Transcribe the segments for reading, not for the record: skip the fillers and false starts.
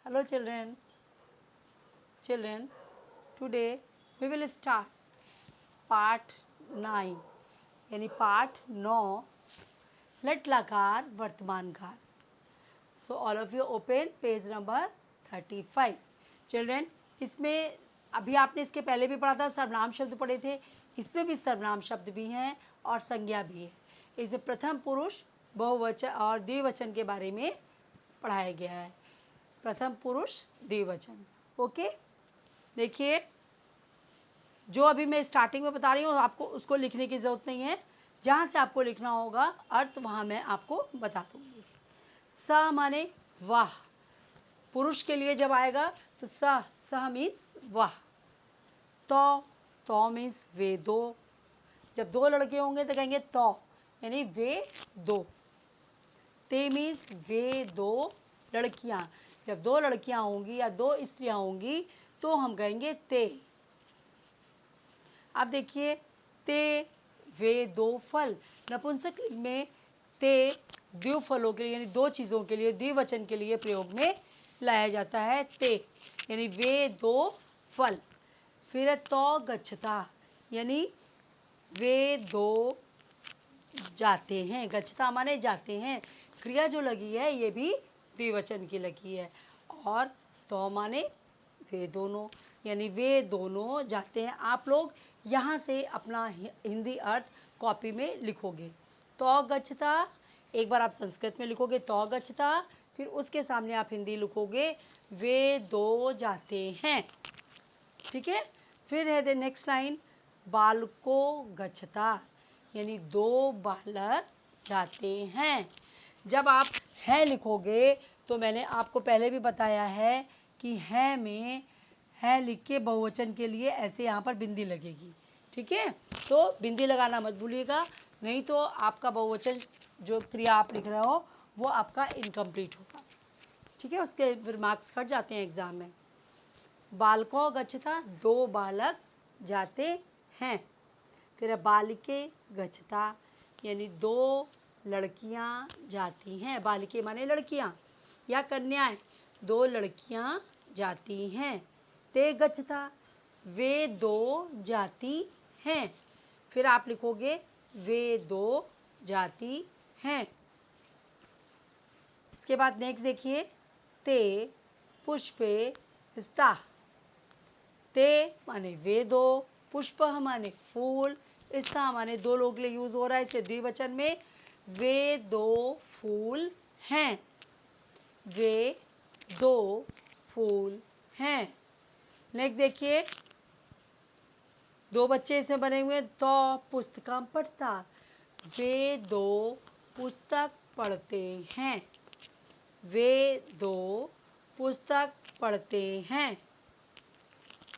Hello children. Children, today we will start part 9 यानी पाठ 9 लट लकार वर्तमान काल. So all of you open page number 35. Children, इसमें अभी आपने इसके पहले भी पढ़ा था, सर्वनाम शब्द पढ़े थे. इसमें भी सर्वनाम शब्द भी हैं और संज्ञा भी है. इसमें प्रथम पुरुष बहुवचन और द्विवचन के बारे में पढ़ाया गया है. प्रथम पुरुष द्विवचन. ओके, देखिए जो अभी मैं स्टार्टिंग में बता रही हूँ आपको उसको लिखने की ज़रूरत नहीं है. जहाँ से आपको लिखना होगा अर्थ वहाँ मैं आपको बता दूँगी. स माने वाह, पुरुष के लिए जब आएगा तो सह मीन्स वाह. तो मीन्स वे दो. जब दो लड़के होंगे तो कहेंगे तो, यानी वे दो. ते मीन्स वे दो लड़कियां. जब दो लड़कियां होंगी या दो स्त्रियां होंगी तो हम कहेंगे ते. अब देखिए ते वे दो फल. नपुंसक लिंग में ते द्विफलों के लिए यानी दो चीज़ों के लिए द्विवचन के लिए प्रयोग में लाया जाता है. ते यानी वे दो फल. फिर है तो गच्छता यानी वे दो जाते हैं. गच्छता माने जाते हैं. क्रिया जो लगी है ये भी द्विवचन की लगी है. और तो माने वे दोनों यानी वे दोनों जाते हैं. आप लोग यहाँ से अपना हिंदी अर्थ कॉपी में लिखोगे. तो गच्छता एक बार आप संस्कृत में लिखोगे तो गच्छता, फिर उसके सामने आप हिंदी लिखोगे वे दो जाते हैं. ठीक है. फिर है द नेक्स्ट लाइन बालको गच्छता यानी दो बालक जाते हैं. जब आप है लिखोगे तो मैंने आपको पहले भी बताया है कि है में है लिख के बहुवचन के लिए ऐसे यहाँ पर बिंदी लगेगी. ठीक है, तो बिंदी लगाना मत भूलिएगा, नहीं तो आपका बहुवचन जो क्रिया आप लिख रहे हो वो आपका इनकम्प्लीट होगा. ठीक है, उसके फिर मार्क्स कट जाते हैं एग्जाम में. बालको गच्छता दो बालक जाते हैं. फिर बालिके गच्छता यानी दो लड़कियां जाती हैं. बालिके माने लड़कियां या कन्याएं. दो लड़कियां जाती हैं. ते गच्छता वे दो जाती हैं. फिर आप लिखोगे वे दो जाती हैं. इसके बाद नेक्स्ट देखिए ते पुष्पे स्ता. ते माने वे दो, पुष्प माने फूल, स्ता माने दो लोग के लिए यूज हो रहा है इसे द्विवचन में. वे दो फूल हैं. वे दो फूल हैं. नेक्स्ट देखिए दो बच्चे इसमें बने हुए. तो पुस्तकम पढ़ता वे दो पुस्तक पढ़ते हैं. वे दो पुस्तक पढ़ते हैं.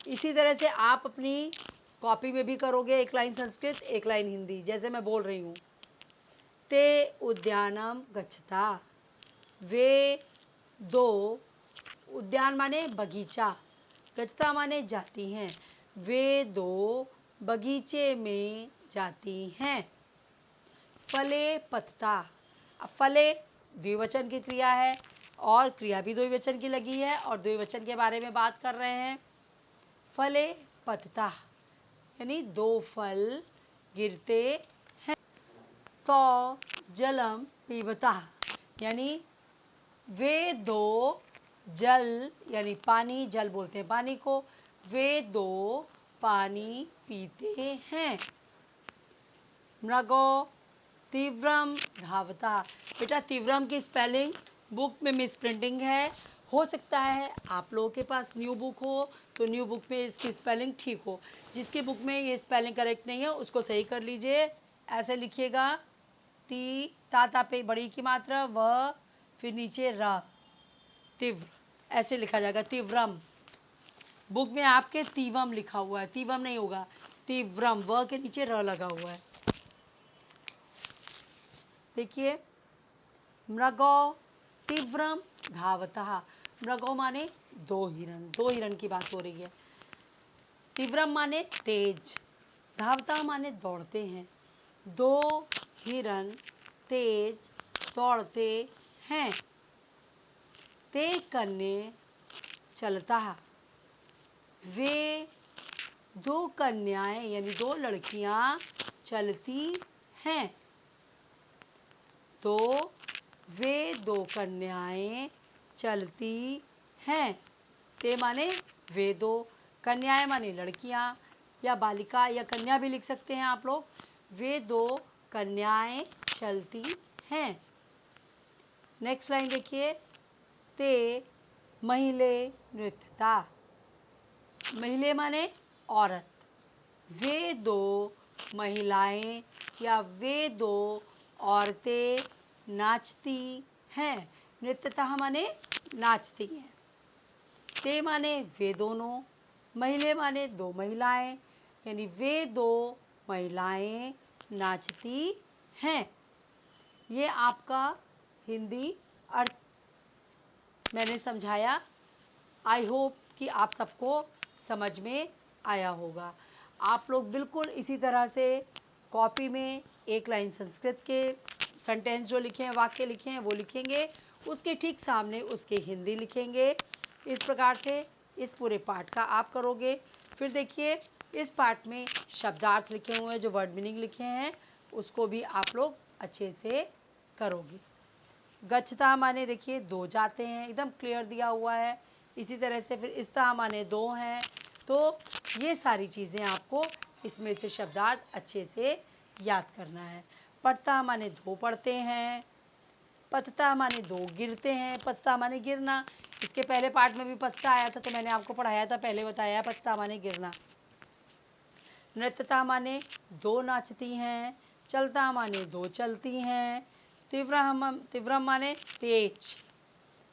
इसी तरह से आप अपनी कॉपी में भी करोगे. एक लाइन संस्कृत एक लाइन हिंदी जैसे मैं बोल रही हूँ. ते उद्यानम गच्छता वे दो, उद्यान माने बगीचा, गच्छता माने जाती हैं. वे दो बगीचे में जाती हैं. फले पतता. अब फले द्विवचन की क्रिया है और क्रिया भी द्विवचन की लगी है और द्विवचन के बारे में बात कर रहे हैं. फले पतता यानी दो फल गिरते हैं. तो जलम पीबता यानी वे दो जल यानी पानी, जल बोलते हैं पानी को, वे दो पानी पीते हैं. मृगो तीव्रम धावता. बेटा तीव्रम की स्पेलिंग बुक में मिस प्रिंटिंग है. हो सकता है आप लोगों के पास न्यू बुक हो तो न्यू बुक में इसकी स्पेलिंग ठीक हो. जिसकी बुक में ये स्पेलिंग करेक्ट नहीं है उसको सही कर लीजिए. ऐसे लिखिएगा ती ता पे बड़ी की मात्रा व फिर नीचे र, तीव्र ऐसे लिखा जाएगा तीव्रम. बुक में आपके तीवम लिखा हुआ है, तीवम नहीं होगा तीव्रम. व के नीचे र लगा हुआ है. देखिए मृगो तीव्रम धावता. मृगो माने दो हिरण, दो हिरण की बात हो रही है. तीव्रम माने तेज, धावता माने दौड़ते हैं. दो हिरण तेज दौड़ते हैं. ते कन्ने चलता। वे दो कन्याएं यानी दो लड़कियां चलती हैं। तो वे दो कन्याएं चलती हैं। ते माने वे दो, कन्याएं माने लड़कियां या बालिका या कन्या भी लिख सकते हैं आप लोग। वे दो कन्याएं चलती हैं। नेक्स्ट लाइन देखिए, ते महिले नृत्यता। महिले माने औरत। वे दो महिलाएं या वे दो औरतें नाचती हैं। नृत्यता माने नाचती हैं। ते माने वे दोनों, महिले माने दो महिलाएं, यानी वे दो महिलाएं नाचती हैं। ये आपका हिंदी अर्थ मैंने समझाया। आई होप कि आप सबको समझ में आया होगा। आप लोग बिल्कुल इसी तरह से कॉपी में एक लाइन संस्कृत के सेंटेंस जो लिखे हैं, वाक्य लिखे हैं, वो लिखेंगे। उसके ठीक सामने उसके हिंदी लिखेंगे। इस प्रकार से इस पूरे पाठ का आप करोगे। फिर देखिए, इस पाठ में शब्दार्थ लिखे हुए हैं, जो वर्ड मीनिंग लिखे हैं, उसको भी आप लोग अच्छे से करोगे। गच्छता माने देखिए दो जाते हैं, एकदम क्लियर दिया हुआ है। इसी तरह से फिर इस्ता माने दो हैं। तो ये सारी चीज़ें आपको इसमें से शब्दार्थ अच्छे से याद करना है। पढ़ता माने दो पढ़ते हैं। पतता माने दो गिरते हैं। पतता माने गिरना। इसके पहले पार्ट में भी पतता आया था, तो मैंने आपको पढ़ाया था, पहले बताया। पतता माने गिरना। नृत्यता माने दो नाचती हैं। चलता माने दो चलती हैं। तीव्रम माने तेज।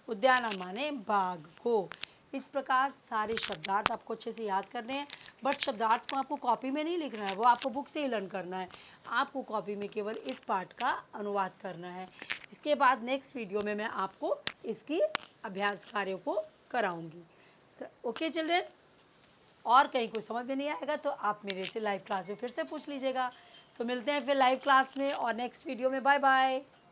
उद्याना माने बाघ को। इस प्रकार सारे शब्दार्थ आपको अच्छे से याद करने हैं। बट शब्दार्थ को आपको कॉपी में नहीं लिखना है, वो आपको बुक से ही लर्न करना है। आपको कॉपी में केवल इस पार्ट का अनुवाद करना है। इसके बाद नेक्स्ट वीडियो में मैं आपको इसकी अभ्यास कार्यों को कराऊंगी। तो ओके चिल्ड्रेन, और कहीं कुछ समझ में नहीं आएगा तो आप मेरे से लाइव क्लास में फिर से पूछ लीजिएगा। तो मिलते हैं फिर लाइव क्लास में और नेक्स्ट वीडियो में। Bye bye.